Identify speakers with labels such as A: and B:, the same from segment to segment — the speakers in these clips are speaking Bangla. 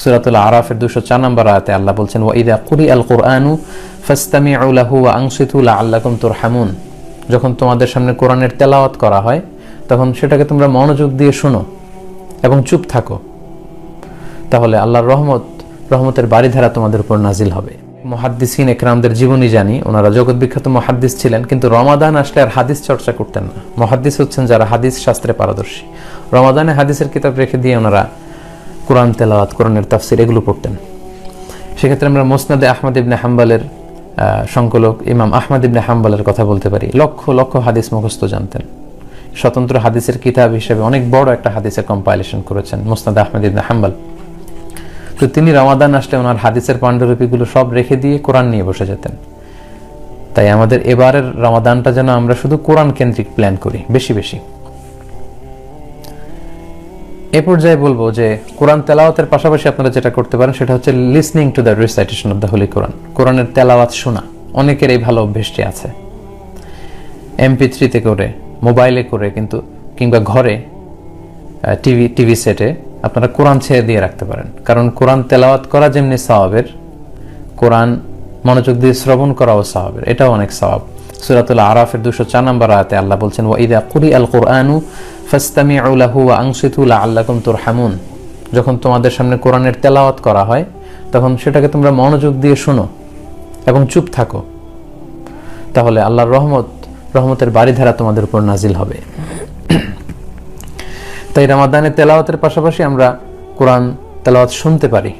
A: সূরাতুল আরাফের 204 নম্বর আয়াতে আল্লাহ বলছেন, ওয়া ইযা কুরিআল কুরআনু ফাসতামিউ লাহু ওয়া আনসিতু লাআল্লাকুম তুরহামুন। যখন তোমাদের সামনে কোরআনের তেলাওয়াত করা হয় তখন সেটাকে তোমরা মনোযোগ দিয়ে শোনো এবং চুপ থাকো, তাহলে আল্লাহর রহমতের বাড়িধারা তোমাদের উপর নাজিল হবে। মুহাদ্দিসিন একরামদের জীবনী জানি, ওনারা জগৎ বিখ্যাত মুহাদ্দিস ছিলেন, কিন্তু রমাদান আসলে আর হাদিস চর্চা করতেন না। মুহাদ্দিস হচ্ছেন যারা হাদিস শাস্ত্রে পারদর্শী। রমাদানে হাদিসের কিতাব রেখে দিয়ে ওনারা কোরআন তেলাওয়াত, কোরআনের তাফসির এগুলো পড়তেন। সেক্ষেত্রে আমরা মুসনাদে আহমদ ইবনে হাম্বলের সংকলক ইমাম আহমদ ইবনে হাম্বলের কথা বলতে পারি। লক্ষ লক্ষ হাদিস মুখস্থ জানতেন। স্বতন্ত্র হাদিসের কিতাব হিসেবে অনেক বড় একটা হাদিসের কম্পাইলেশন করেছেন মুসনাদে আহমদ ইবনে হাম্বল। তো তিনি রমাদান আসলে ওনার হাদিসের পাণ্ডুলিপিগুলো সব রেখে দিয়ে কোরআন নিয়ে বসে যেতেন। তাই আমাদের এবারের রমাদানটা যেন আমরা শুধু কোরআন কেন্দ্রিক প্ল্যান করি বেশি বেশি। এ পর্যায়ে বলবো যে কোরআন তেলাওয়াতের পাশাপাশি আপনারা যেটা করতে পারেন সেটা হচ্ছে listening to the recitation of the holy Quran. কোরআনের তেলাওয়াত শোনা অনেকের এই ভালো অভ্যেসটি আছে। MP3 করে, মোবাইলে করে, কিন্তু কিংবা ঘরে টিভি সেটে আপনারা কোরআন ছেড়ে দিয়ে রাখতে পারেন। কারণ কোরআন তেলাওয়াত করা যেমনি সওয়াবের, কোরআন মনোযোগ দিয়ে শ্রবণ করাও সওয়াবের, এটাও অনেক সওয়াব। সূরাতুল আরাফের 204 নম্বর আয়াতে আল্লাহ বলছেন, ওয়া ইযা কুরিআল কুরআনু ফাসতামিউ লাহু ওয়া আনসিতু লাআল্লাকুম তুরহামুন। যখন তোমাদের সামনে কোরআনের তেলাওয়াত করা হয় তখন সেটাকে তোমরা মনোযোগ দিয়ে শোনো এবং চুপ থাকো, তাহলে আল্লাহর রহমতের বাড়িধারা তোমাদের উপর নাজিল হবে। তাই রমাদানে তেলাওয়াতের পাশাপাশি আমরা কোরআন তেলাওয়াত শুনতে পারি।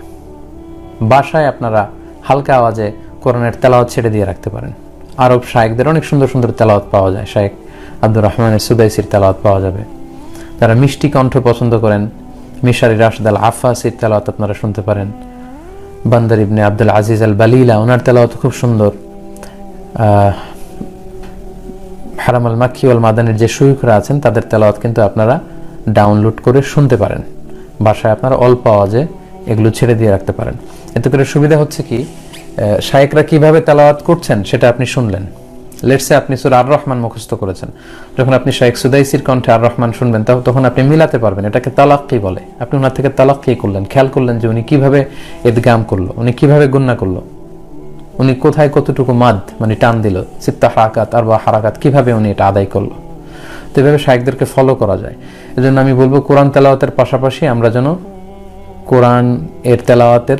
A: বাসায় আপনারা হালকা আওয়াজে কোরআনের তেলাওয়াত ছেড়ে দিয়ে রাখতে পারেন। আরব শায়েখদের অনেক সুন্দর সুন্দর তেলাওয়াত পাওয়া যায়। শায়েখ আব্দুর রহমানের সুদাইসির তেলাওয়াত পাওয়া যাবে। যারা মিষ্টি কণ্ঠ পছন্দ করেন, মিশারি রাশিদ আল আফাসির তেলাওয়াত আপনারা শুনতে পারেন। বান্দার ইবনে আব্দুল আজিজ আল বালিলা, ওনার তেলাওয়াত খুব সুন্দর। হারাম আল মাক্কি ওয়াল মাদানির যে শুয়ুখরা আছেন তাদের তেলাওয়াত কিন্তু আপনারা ডাউনলোড করে শুনতে পারেন। বাসায় আপনারা অল্প আওয়াজে এগুলো ছেড়ে দিয়ে রাখতে পারেন। এতে করে সুবিধা হচ্ছে কি, শায়েখরা কিভাবে তেলাওয়াত করছেন সেটা আপনি শুনলেন। লেটসে আপনি সূরা আর রহমান মুখস্থ করেছেন, যখন আপনি শায়েখ সুদাইসির কণ্ঠে আর রহমান শুনবেন তখন আপনি মিলাতে পারবেন। এটাকে তালাক্কি বলে। আপনি ওনার থেকে তালাক্কি করলেন, খেয়াল করলেন যে উনি কিভাবে ইদগাম করলো, উনি কিভাবে গুন্না করলো, উনি কোথায় কতটুকু মাদ মানে টান দিল, সিত্তা হারাকাত আর বা হারাকাত কিভাবে উনি এটা আদায় করলো। তো এভাবে শায়েখদেরকে ফলো করা যায়। এজন্য আমি বলবো কোরআন তেলাওয়াতের পাশাপাশি আমরা যেন কোরআন এর তেলাওয়াতের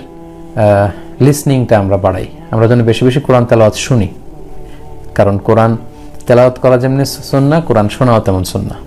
A: লিসনিংটা আমরা বাড়াই। আমরা যেন বেশি বেশি কোরআন তেলাওয়াত শুনি, কারণ কোরআন তেলাওয়াত করা যেমনি সুন্নাহ, কোরআন শোনাও তেমন সুন্নাহ।